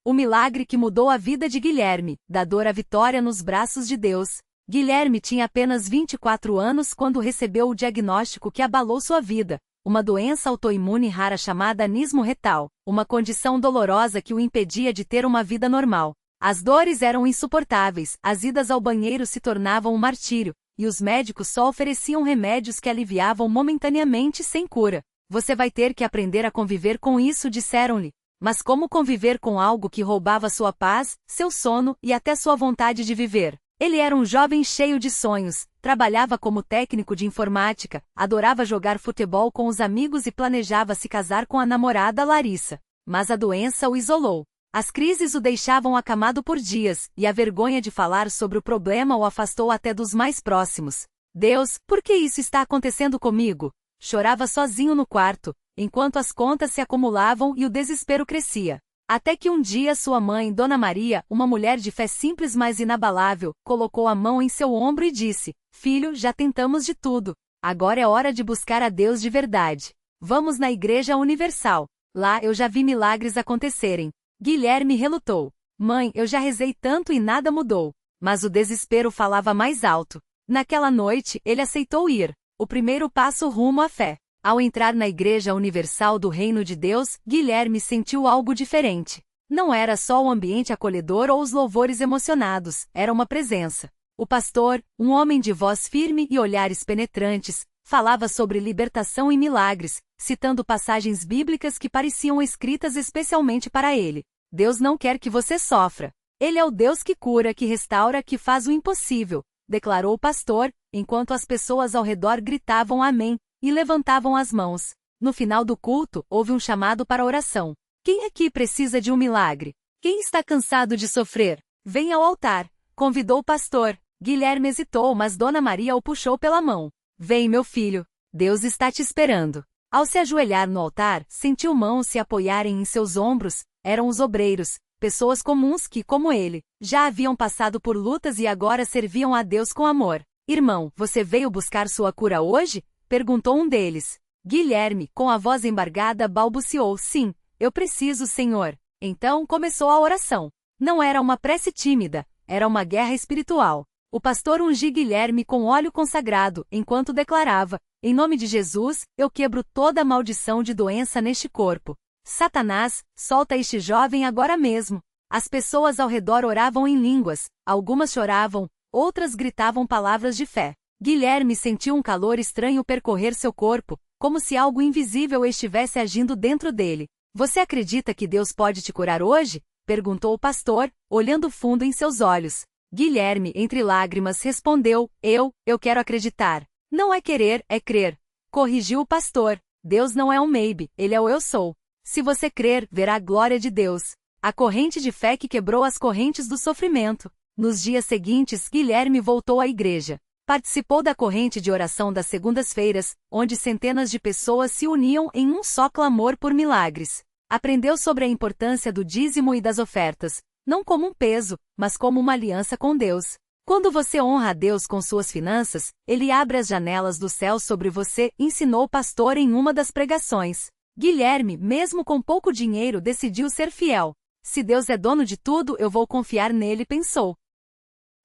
O milagre que mudou a vida de Guilherme, da dor à vitória nos braços de Deus. Guilherme tinha apenas 24 anos quando recebeu o diagnóstico que abalou sua vida, uma doença autoimune rara chamada anismo retal, uma condição dolorosa que o impedia de ter uma vida normal. As dores eram insuportáveis, as idas ao banheiro se tornavam um martírio, e os médicos só ofereciam remédios que aliviavam momentaneamente sem cura. Você vai ter que aprender a conviver com isso, disseram-lhe. Mas como conviver com algo que roubava sua paz, seu sono e até sua vontade de viver? Ele era um jovem cheio de sonhos, trabalhava como técnico de informática, adorava jogar futebol com os amigos e planejava se casar com a namorada Larissa. Mas a doença o isolou. As crises o deixavam acamado por dias, e a vergonha de falar sobre o problema o afastou até dos mais próximos. Deus, por que isso está acontecendo comigo? Chorava sozinho no quarto, enquanto as contas se acumulavam e o desespero crescia. Até que um dia sua mãe, Dona Maria, uma mulher de fé simples mas inabalável, colocou a mão em seu ombro e disse: "Filho, já tentamos de tudo. Agora é hora de buscar a Deus de verdade. Vamos na Igreja Universal. Lá eu já vi milagres acontecerem." Guilherme relutou. "Mãe, eu já rezei tanto e nada mudou." Mas o desespero falava mais alto. Naquela noite, ele aceitou ir. O primeiro passo rumo à fé. Ao entrar na Igreja Universal do Reino de Deus, Guilherme sentiu algo diferente. Não era só o ambiente acolhedor ou os louvores emocionados, era uma presença. O pastor, um homem de voz firme e olhares penetrantes, falava sobre libertação e milagres, citando passagens bíblicas que pareciam escritas especialmente para ele. Deus não quer que você sofra. Ele é o Deus que cura, que restaura, que faz o impossível, declarou o pastor, enquanto as pessoas ao redor gritavam amém e levantavam as mãos. No final do culto, houve um chamado para a oração. Quem aqui precisa de um milagre? Quem está cansado de sofrer? Venha ao altar, convidou o pastor. Guilherme hesitou, mas Dona Maria o puxou pela mão. Vem, meu filho. Deus está te esperando. Ao se ajoelhar no altar, sentiu mãos se apoiarem em seus ombros. Eram os obreiros, pessoas comuns que, como ele, já haviam passado por lutas e agora serviam a Deus com amor. Irmão, você veio buscar sua cura hoje? Perguntou um deles. Guilherme, com a voz embargada, balbuciou: "Sim, eu preciso, Senhor." Então começou a oração. Não era uma prece tímida, era uma guerra espiritual. O pastor ungiu Guilherme com óleo consagrado, enquanto declarava: "Em nome de Jesus, eu quebro toda a maldição de doença neste corpo. Satanás, solta este jovem agora mesmo." As pessoas ao redor oravam em línguas, algumas choravam, outras gritavam palavras de fé. Guilherme sentiu um calor estranho percorrer seu corpo, como se algo invisível estivesse agindo dentro dele. "Você acredita que Deus pode te curar hoje?" perguntou o pastor, olhando fundo em seus olhos. Guilherme, entre lágrimas, respondeu: Eu quero acreditar." "Não é querer, é crer." Corrigiu o pastor. "Deus não é um maybe, ele é o eu sou. Se você crer, verá a glória de Deus." A corrente de fé que quebrou as correntes do sofrimento. Nos dias seguintes, Guilherme voltou à igreja. Participou da corrente de oração das segundas-feiras, onde centenas de pessoas se uniam em um só clamor por milagres. Aprendeu sobre a importância do dízimo e das ofertas, não como um peso, mas como uma aliança com Deus. Quando você honra a Deus com suas finanças, Ele abre as janelas do céu sobre você, ensinou o pastor em uma das pregações. Guilherme, mesmo com pouco dinheiro, decidiu ser fiel. "Se Deus é dono de tudo, eu vou confiar nele", pensou.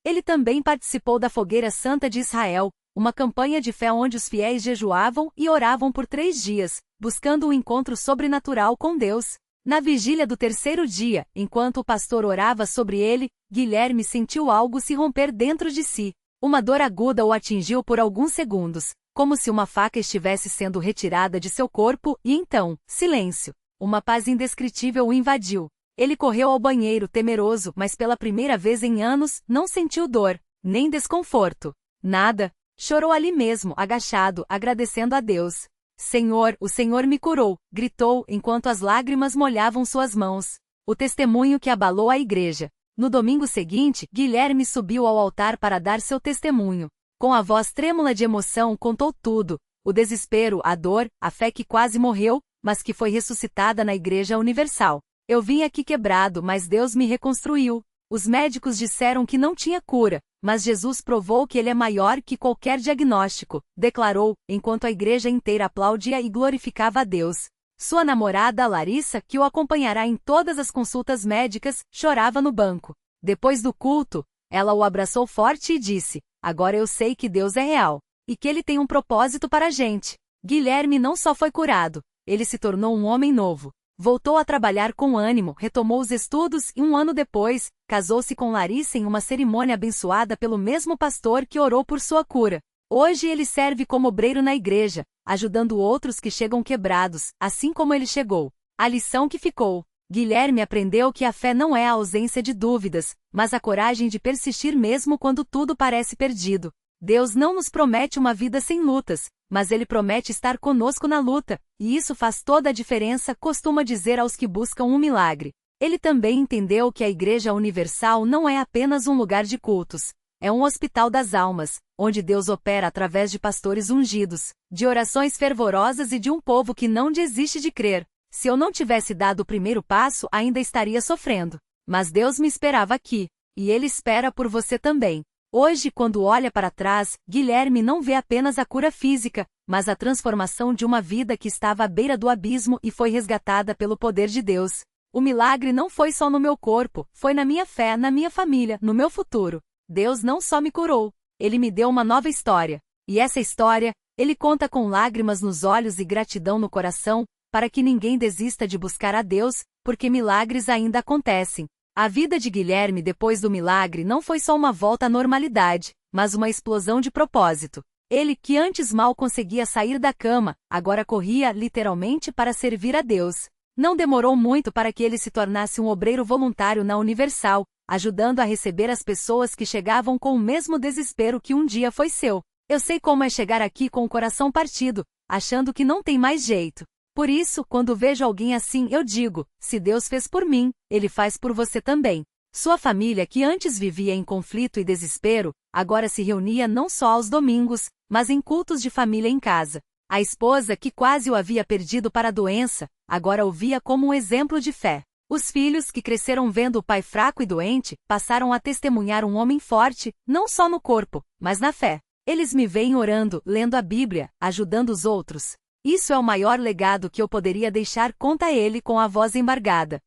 Ele também participou da Fogueira Santa de Israel, uma campanha de fé onde os fiéis jejuavam e oravam por 3 dias, buscando um encontro sobrenatural com Deus. Na vigília do 3º dia, enquanto o pastor orava sobre ele, Guilherme sentiu algo se romper dentro de si. Uma dor aguda o atingiu por alguns segundos, como se uma faca estivesse sendo retirada de seu corpo, e então, silêncio. Uma paz indescritível o invadiu. Ele correu ao banheiro temeroso, mas pela primeira vez em anos, não sentiu dor, nem desconforto. Nada. Chorou ali mesmo, agachado, agradecendo a Deus. "Senhor, o Senhor me curou", gritou, enquanto as lágrimas molhavam suas mãos. O testemunho que abalou a igreja. No domingo seguinte, Guilherme subiu ao altar para dar seu testemunho. Com a voz trêmula de emoção, contou tudo: o desespero, a dor, a fé que quase morreu, mas que foi ressuscitada na Igreja Universal. "Eu vim aqui quebrado, mas Deus me reconstruiu. Os médicos disseram que não tinha cura, mas Jesus provou que Ele é maior que qualquer diagnóstico", declarou, enquanto a igreja inteira aplaudia e glorificava a Deus. Sua namorada, Larissa, que o acompanhará em todas as consultas médicas, chorava no banco. Depois do culto, ela o abraçou forte e disse: "Agora eu sei que Deus é real. E que Ele tem um propósito para a gente." Guilherme não só foi curado, ele se tornou um homem novo. Voltou a trabalhar com ânimo, retomou os estudos e 1 ano depois, casou-se com Larissa em uma cerimônia abençoada pelo mesmo pastor que orou por sua cura. Hoje ele serve como obreiro na igreja, ajudando outros que chegam quebrados, assim como ele chegou. A lição que ficou: Guilherme aprendeu que a fé não é a ausência de dúvidas, mas a coragem de persistir mesmo quando tudo parece perdido. Deus não nos promete uma vida sem lutas, mas Ele promete estar conosco na luta, e isso faz toda a diferença, costuma dizer aos que buscam um milagre. Ele também entendeu que a Igreja Universal não é apenas um lugar de cultos, é um hospital das almas, onde Deus opera através de pastores ungidos, de orações fervorosas e de um povo que não desiste de crer. Se eu não tivesse dado o primeiro passo, ainda estaria sofrendo. Mas Deus me esperava aqui, e Ele espera por você também. Hoje, quando olha para trás, Guilherme não vê apenas a cura física, mas a transformação de uma vida que estava à beira do abismo e foi resgatada pelo poder de Deus. O milagre não foi só no meu corpo, foi na minha fé, na minha família, no meu futuro. Deus não só me curou, Ele me deu uma nova história. E essa história, Ele conta com lágrimas nos olhos e gratidão no coração, para que ninguém desista de buscar a Deus, porque milagres ainda acontecem. A vida de Guilherme depois do milagre não foi só uma volta à normalidade, mas uma explosão de propósito. Ele, que antes mal conseguia sair da cama, agora corria, literalmente, para servir a Deus. Não demorou muito para que ele se tornasse um obreiro voluntário na Universal, ajudando a receber as pessoas que chegavam com o mesmo desespero que um dia foi seu. Eu sei como é chegar aqui com o coração partido, achando que não tem mais jeito. Por isso, quando vejo alguém assim, eu digo: se Deus fez por mim, Ele faz por você também. Sua família, que antes vivia em conflito e desespero, agora se reunia não só aos domingos, mas em cultos de família em casa. A esposa, que quase o havia perdido para a doença, agora o via como um exemplo de fé. Os filhos, que cresceram vendo o pai fraco e doente, passaram a testemunhar um homem forte, não só no corpo, mas na fé. Eles me veem orando, lendo a Bíblia, ajudando os outros. Isso é o maior legado que eu poderia deixar, conta ele com a voz embargada.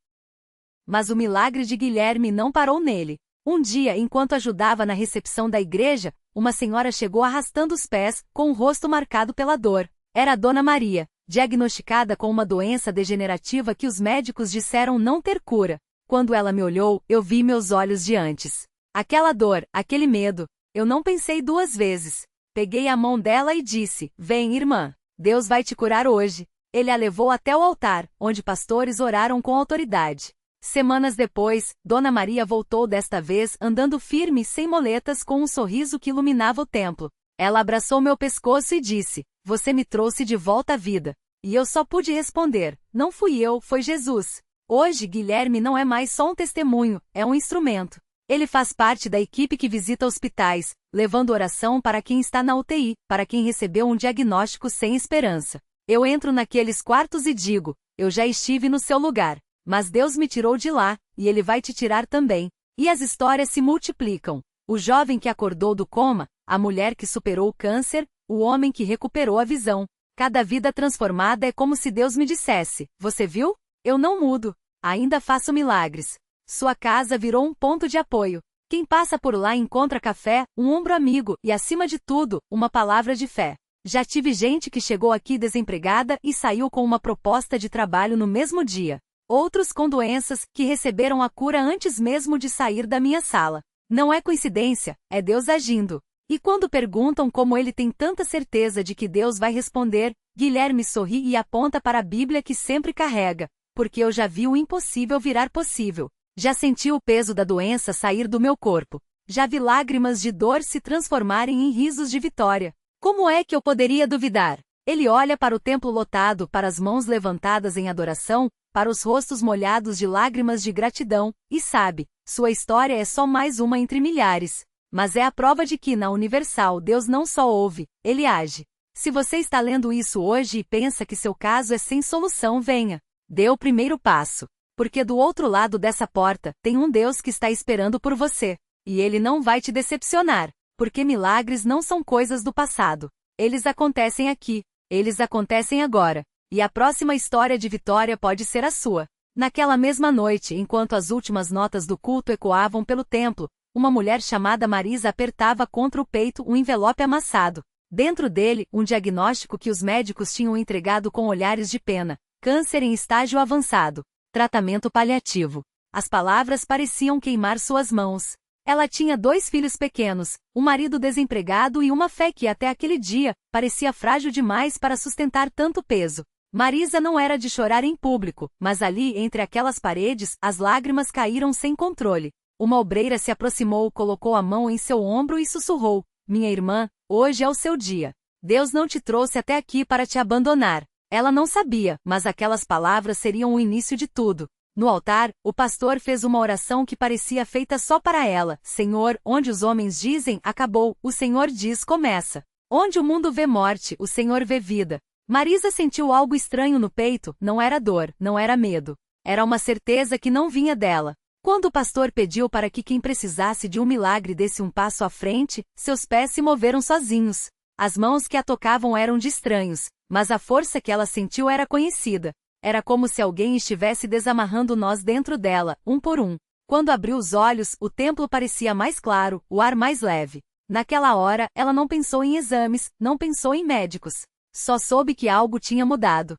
Mas o milagre de Guilherme não parou nele. Um dia, enquanto ajudava na recepção da igreja, uma senhora chegou arrastando os pés, com o rosto marcado pela dor. Era a Dona Maria, diagnosticada com uma doença degenerativa que os médicos disseram não ter cura. Quando ela me olhou, eu vi meus olhos de antes. Aquela dor, aquele medo. Eu não pensei 2 vezes. Peguei a mão dela e disse: "Vem, irmã. Deus vai te curar hoje." Ele a levou até o altar, onde pastores oraram com autoridade. Semanas depois, Dona Maria voltou desta vez andando firme, sem moletas, com um sorriso que iluminava o templo. Ela abraçou meu pescoço e disse: "Você me trouxe de volta à vida." E eu só pude responder: "Não fui eu, foi Jesus." Hoje, Guilherme não é mais só um testemunho, é um instrumento. Ele faz parte da equipe que visita hospitais, levando oração para quem está na UTI, para quem recebeu um diagnóstico sem esperança. Eu entro naqueles quartos e digo: eu já estive no seu lugar, mas Deus me tirou de lá, e Ele vai te tirar também. E as histórias se multiplicam. O jovem que acordou do coma, a mulher que superou o câncer, o homem que recuperou a visão. Cada vida transformada é como se Deus me dissesse: você viu? Eu não mudo. Ainda faço milagres. Sua casa virou um ponto de apoio. Quem passa por lá encontra café, um ombro amigo e, acima de tudo, uma palavra de fé. Já tive gente que chegou aqui desempregada e saiu com uma proposta de trabalho no mesmo dia. Outros com doenças, que receberam a cura antes mesmo de sair da minha sala. Não é coincidência, é Deus agindo. E quando perguntam como ele tem tanta certeza de que Deus vai responder, Guilherme sorri e aponta para a Bíblia que sempre carrega: porque eu já vi o impossível virar possível. Já senti o peso da doença sair do meu corpo. Já vi lágrimas de dor se transformarem em risos de vitória. Como é que eu poderia duvidar? Ele olha para o templo lotado, para as mãos levantadas em adoração, para os rostos molhados de lágrimas de gratidão, e sabe, sua história é só mais uma entre milhares. Mas é a prova de que na Universal Deus não só ouve, Ele age. Se você está lendo isso hoje e pensa que seu caso é sem solução, venha. Dê o primeiro passo. Porque do outro lado dessa porta, tem um Deus que está esperando por você. E Ele não vai te decepcionar. Porque milagres não são coisas do passado. Eles acontecem aqui. Eles acontecem agora. E a próxima história de vitória pode ser a sua. Naquela mesma noite, enquanto as últimas notas do culto ecoavam pelo templo, uma mulher chamada Marisa apertava contra o peito um envelope amassado. Dentro dele, um diagnóstico que os médicos tinham entregado com olhares de pena: câncer em estágio avançado. Tratamento paliativo. As palavras pareciam queimar suas mãos. Ela tinha 2 filhos pequenos, um marido desempregado e uma fé que até aquele dia parecia frágil demais para sustentar tanto peso. Marisa não era de chorar em público, mas ali entre aquelas paredes as lágrimas caíram sem controle. Uma obreira se aproximou, colocou a mão em seu ombro e sussurrou: minha irmã, hoje é o seu dia. Deus não te trouxe até aqui para te abandonar. Ela não sabia, mas aquelas palavras seriam o início de tudo. No altar, o pastor fez uma oração que parecia feita só para ela. Senhor, onde os homens dizem acabou, o Senhor diz começa. Onde o mundo vê morte, o Senhor vê vida. Marisa sentiu algo estranho no peito, não era dor, não era medo. Era uma certeza que não vinha dela. Quando o pastor pediu para que quem precisasse de um milagre desse um passo à frente, seus pés se moveram sozinhos. As mãos que a tocavam eram de estranhos, mas a força que ela sentiu era conhecida. Era como se alguém estivesse desamarrando nós dentro dela, um por um. Quando abriu os olhos, o templo parecia mais claro, o ar mais leve. Naquela hora, ela não pensou em exames, não pensou em médicos. Só soube que algo tinha mudado.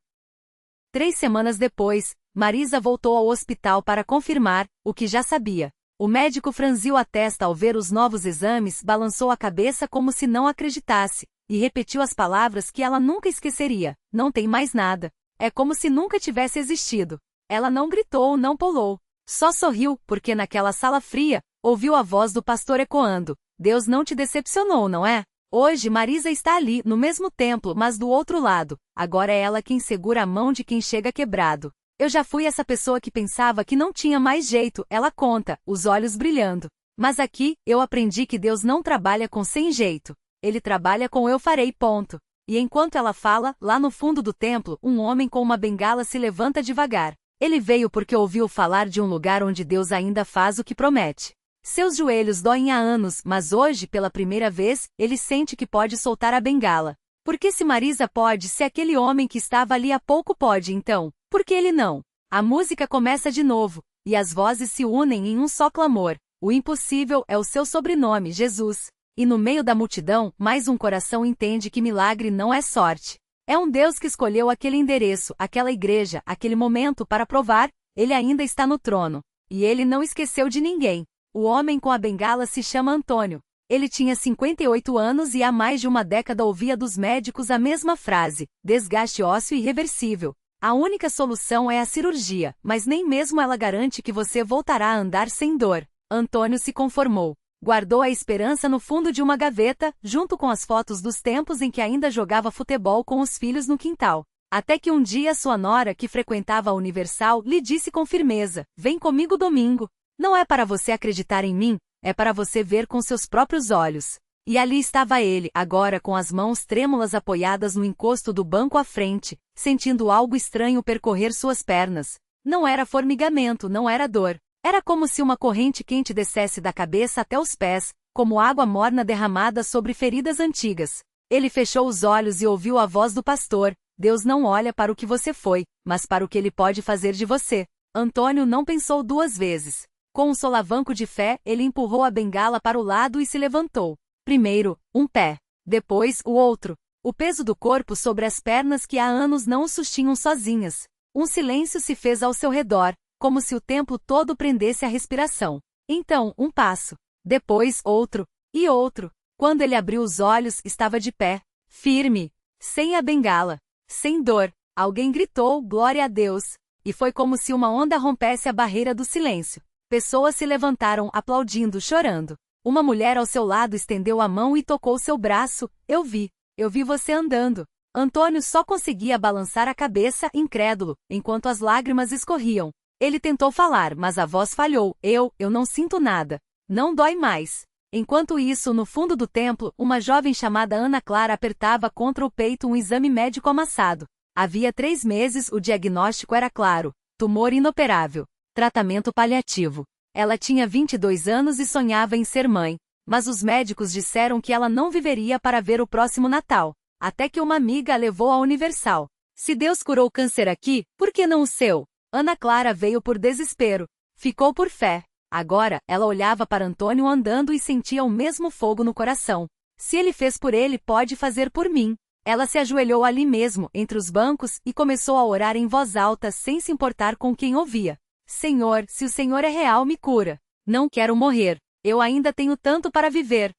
3 semanas depois, Marisa voltou ao hospital para confirmar o que já sabia. O médico franziu a testa ao ver os novos exames, balançou a cabeça como se não acreditasse, e repetiu as palavras que ela nunca esqueceria: não tem mais nada. É como se nunca tivesse existido. Ela não gritou, não pulou. Só sorriu, porque naquela sala fria, ouviu a voz do pastor ecoando: Deus não te decepcionou, não é? Hoje Marisa está ali, no mesmo templo, mas do outro lado. Agora é ela quem segura a mão de quem chega quebrado. Eu já fui essa pessoa que pensava que não tinha mais jeito, ela conta, os olhos brilhando. Mas aqui, eu aprendi que Deus não trabalha com sem jeito. Ele trabalha com eu farei, ponto. E enquanto ela fala, lá no fundo do templo, um homem com uma bengala se levanta devagar. Ele veio porque ouviu falar de um lugar onde Deus ainda faz o que promete. Seus joelhos doem há anos, mas hoje, pela primeira vez, ele sente que pode soltar a bengala. Porque se Marisa pode, se aquele homem que estava ali há pouco pode, então, por que ele não? A música começa de novo, e as vozes se unem em um só clamor. O impossível é o seu sobrenome, Jesus. E no meio da multidão, mais um coração entende que milagre não é sorte. É um Deus que escolheu aquele endereço, aquela igreja, aquele momento para provar: ele ainda está no trono. E ele não esqueceu de ninguém. O homem com a bengala se chama Antônio. Ele tinha 58 anos e há mais de uma década ouvia dos médicos a mesma frase: desgaste ósseo irreversível. A única solução é a cirurgia, mas nem mesmo ela garante que você voltará a andar sem dor. Antônio se conformou. Guardou a esperança no fundo de uma gaveta, junto com as fotos dos tempos em que ainda jogava futebol com os filhos no quintal. Até que um dia sua nora, que frequentava a Universal, lhe disse com firmeza: vem comigo domingo. Não é para você acreditar em mim, é para você ver com seus próprios olhos. E ali estava ele, agora com as mãos trêmulas apoiadas no encosto do banco à frente, sentindo algo estranho percorrer suas pernas. Não era formigamento, não era dor. Era como se uma corrente quente descesse da cabeça até os pés, como água morna derramada sobre feridas antigas. Ele fechou os olhos e ouviu a voz do pastor: Deus não olha para o que você foi, mas para o que ele pode fazer de você. Antônio não pensou 2 vezes. Com um solavanco de fé, ele empurrou a bengala para o lado e se levantou. Primeiro, um pé. Depois, o outro. O peso do corpo sobre as pernas que há anos não o sustinham sozinhas. Um silêncio se fez ao seu redor, como se o templo todo prendesse a respiração. Então, um passo. Depois, outro. E outro. Quando ele abriu os olhos, estava de pé. Firme. Sem a bengala. Sem dor. Alguém gritou: glória a Deus. E foi como se uma onda rompesse a barreira do silêncio. Pessoas se levantaram, aplaudindo, chorando. Uma mulher ao seu lado estendeu a mão e tocou seu braço: eu vi você andando. Antônio só conseguia balançar a cabeça, incrédulo, enquanto as lágrimas escorriam. Ele tentou falar, mas a voz falhou: eu não sinto nada. Não dói mais. Enquanto isso, no fundo do templo, uma jovem chamada Ana Clara apertava contra o peito um exame médico amassado. Havia 3 meses o diagnóstico era claro: tumor inoperável. Tratamento paliativo. Ela tinha 22 anos e sonhava em ser mãe. Mas os médicos disseram que ela não viveria para ver o próximo Natal. Até que uma amiga a levou à Universal. Se Deus curou o câncer aqui, por que não o seu? Ana Clara veio por desespero. Ficou por fé. Agora, ela olhava para Antônio andando e sentia o mesmo fogo no coração. Se ele fez por ele, pode fazer por mim. Ela se ajoelhou ali mesmo, entre os bancos, e começou a orar em voz alta sem se importar com quem ouvia. Senhor, se o Senhor é real, me cura. Não quero morrer. Eu ainda tenho tanto para viver.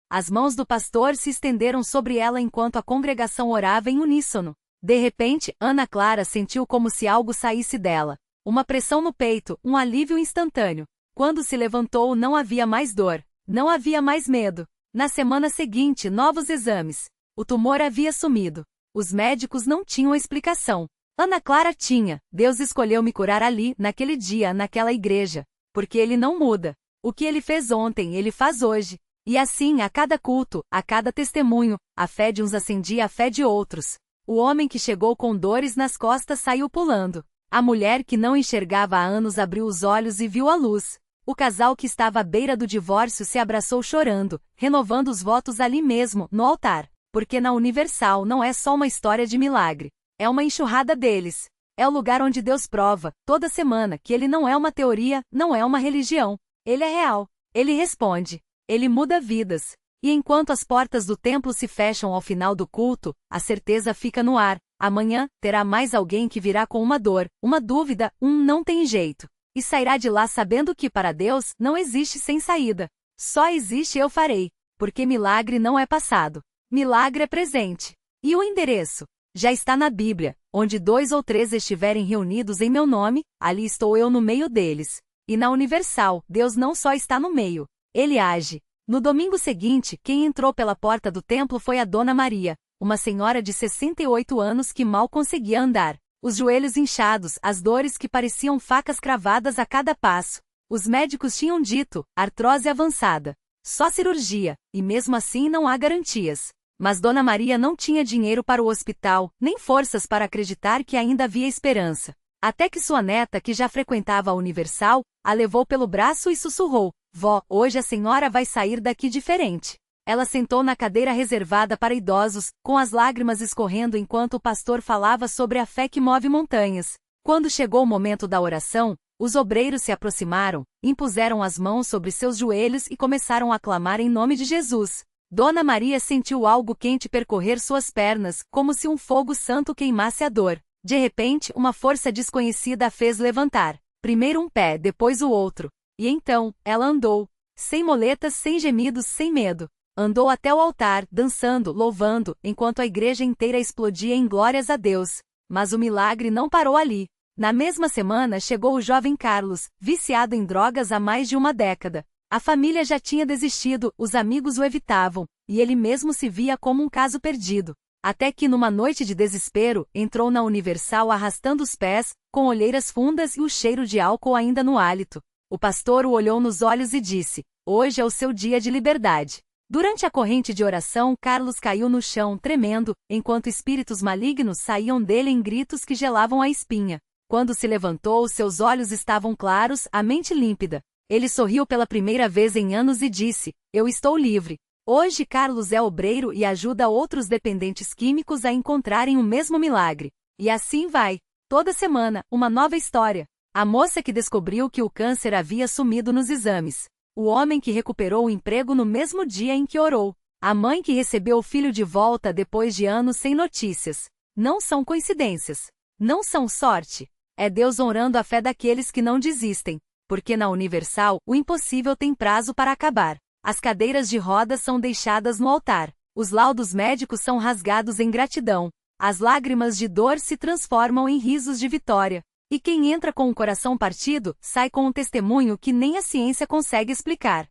As mãos do pastor se estenderam sobre ela enquanto a congregação orava em uníssono. De repente, Ana Clara sentiu como se algo saísse dela. Uma pressão no peito, um alívio instantâneo. Quando se levantou, não havia mais dor. Não havia mais medo. Na semana seguinte, novos exames. O tumor havia sumido. Os médicos não tinham explicação. Ana Clara tinha. Deus escolheu me curar ali, naquele dia, naquela igreja. Porque Ele não muda. O que Ele fez ontem, Ele faz hoje. E assim, a cada culto, a cada testemunho, a fé de uns acendia a fé de outros. O homem que chegou com dores nas costas saiu pulando. A mulher que não enxergava há anos abriu os olhos e viu a luz. O casal que estava à beira do divórcio se abraçou chorando, renovando os votos ali mesmo, no altar. Porque na Universal não é só uma história de milagre. É uma enxurrada deles. É o lugar onde Deus prova, toda semana, que Ele não é uma teoria, não é uma religião. Ele é real. Ele responde. Ele muda vidas. E enquanto as portas do templo se fecham ao final do culto, a certeza fica no ar. Amanhã, terá mais alguém que virá com uma dor, uma dúvida, não tem jeito. E sairá de lá sabendo que para Deus não existe sem saída. Só existe eu farei. Porque milagre não é passado. Milagre é presente. E o endereço? Já está na Bíblia. Onde 2 ou 3 estiverem reunidos em meu nome, ali estou eu no meio deles. E na Universal, Deus não só está no meio. Ele age. No domingo seguinte, quem entrou pela porta do templo foi a Dona Maria, uma senhora de 68 anos que mal conseguia andar. Os joelhos inchados, as dores que pareciam facas cravadas a cada passo. Os médicos tinham dito, artrose avançada. Só cirurgia, e mesmo assim não há garantias. Mas Dona Maria não tinha dinheiro para o hospital, nem forças para acreditar que ainda havia esperança. Até que sua neta, que já frequentava a Universal, a levou pelo braço e sussurrou: Vó, hoje a senhora vai sair daqui diferente. Ela sentou na cadeira reservada para idosos, com as lágrimas escorrendo enquanto o pastor falava sobre a fé que move montanhas. Quando chegou o momento da oração, os obreiros se aproximaram, impuseram as mãos sobre seus joelhos e começaram a clamar em nome de Jesus. Dona Maria sentiu algo quente percorrer suas pernas, como se um fogo santo queimasse a dor. De repente, uma força desconhecida a fez levantar. Primeiro um pé, depois o outro. E então, ela andou. Sem moletas, sem gemidos, sem medo. Andou até o altar, dançando, louvando, enquanto a igreja inteira explodia em glórias a Deus. Mas o milagre não parou ali. Na mesma semana chegou o jovem Carlos, viciado em drogas há mais de uma década. A família já tinha desistido, os amigos o evitavam, e ele mesmo se via como um caso perdido. Até que numa noite de desespero, entrou na Universal arrastando os pés, com olheiras fundas e o cheiro de álcool ainda no hálito. O pastor o olhou nos olhos e disse: Hoje é o seu dia de liberdade. Durante a corrente de oração, Carlos caiu no chão, tremendo, enquanto espíritos malignos saíam dele em gritos que gelavam a espinha. Quando se levantou, seus olhos estavam claros, a mente límpida. Ele sorriu pela primeira vez em anos e disse: Eu estou livre. Hoje Carlos é obreiro e ajuda outros dependentes químicos a encontrarem o mesmo milagre. E assim vai. Toda semana, uma nova história. A moça que descobriu que o câncer havia sumido nos exames. O homem que recuperou o emprego no mesmo dia em que orou. A mãe que recebeu o filho de volta depois de anos sem notícias. Não são coincidências. Não são sorte. É Deus honrando a fé daqueles que não desistem. Porque na Universal, o impossível tem prazo para acabar. As cadeiras de rodas são deixadas no altar. Os laudos médicos são rasgados em gratidão. As lágrimas de dor se transformam em risos de vitória. E quem entra com o coração partido, sai com um testemunho que nem a ciência consegue explicar.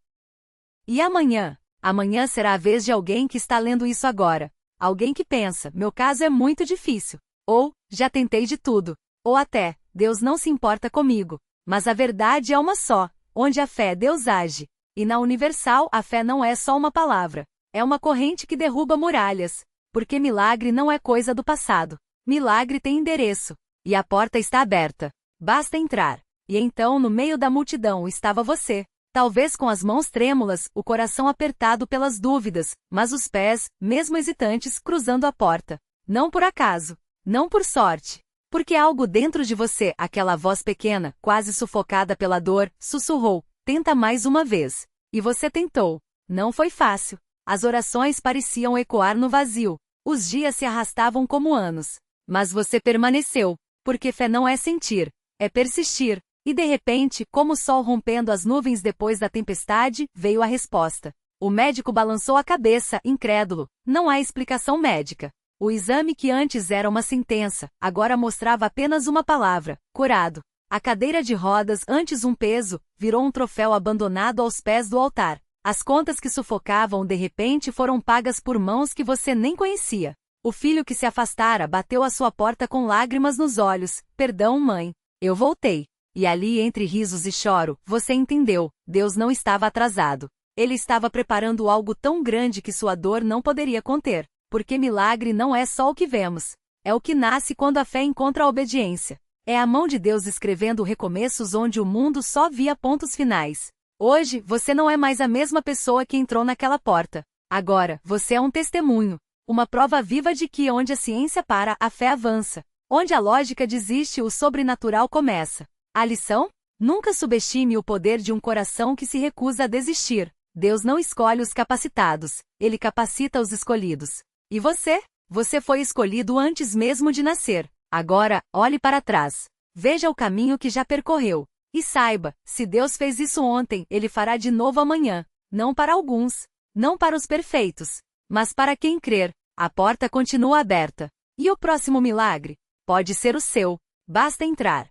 E amanhã? Amanhã será a vez de alguém que está lendo isso agora. Alguém que pensa: meu caso é muito difícil. Ou, já tentei de tudo. Ou até, Deus não se importa comigo. Mas a verdade é uma só. Onde a fé, Deus age. E na Universal, a fé não é só uma palavra. É uma corrente que derruba muralhas. Porque milagre não é coisa do passado. Milagre tem endereço. E a porta está aberta. Basta entrar. E então no meio da multidão estava você. Talvez com as mãos trêmulas, o coração apertado pelas dúvidas, mas os pés, mesmo hesitantes, cruzando a porta. Não por acaso. Não por sorte. Porque algo dentro de você, aquela voz pequena, quase sufocada pela dor, sussurrou: tenta mais uma vez. E você tentou. Não foi fácil. As orações pareciam ecoar no vazio. Os dias se arrastavam como anos. Mas você permaneceu. Porque fé não é sentir, é persistir. E de repente, como o sol rompendo as nuvens depois da tempestade, veio a resposta. O médico balançou a cabeça, incrédulo. Não há explicação médica. O exame que antes era uma sentença, agora mostrava apenas uma palavra: curado. A cadeira de rodas, antes um peso, virou um troféu abandonado aos pés do altar. As contas que sufocavam de repente foram pagas por mãos que você nem conhecia. O filho que se afastara bateu à sua porta com lágrimas nos olhos. Perdão, mãe. Eu voltei. E ali, entre risos e choro, você entendeu: Deus não estava atrasado. Ele estava preparando algo tão grande que sua dor não poderia conter. Porque milagre não é só o que vemos. É o que nasce quando a fé encontra a obediência. É a mão de Deus escrevendo recomeços onde o mundo só via pontos finais. Hoje, você não é mais a mesma pessoa que entrou naquela porta. Agora, você é um testemunho. Uma prova viva de que onde a ciência para, a fé avança. Onde a lógica desiste, o sobrenatural começa. A lição? Nunca subestime o poder de um coração que se recusa a desistir. Deus não escolhe os capacitados. Ele capacita os escolhidos. E você? Você foi escolhido antes mesmo de nascer. Agora, olhe para trás. Veja o caminho que já percorreu. E saiba, se Deus fez isso ontem, Ele fará de novo amanhã. Não para alguns. Não para os perfeitos. Mas para quem crer. A porta continua aberta. E o próximo milagre? Pode ser o seu. Basta entrar.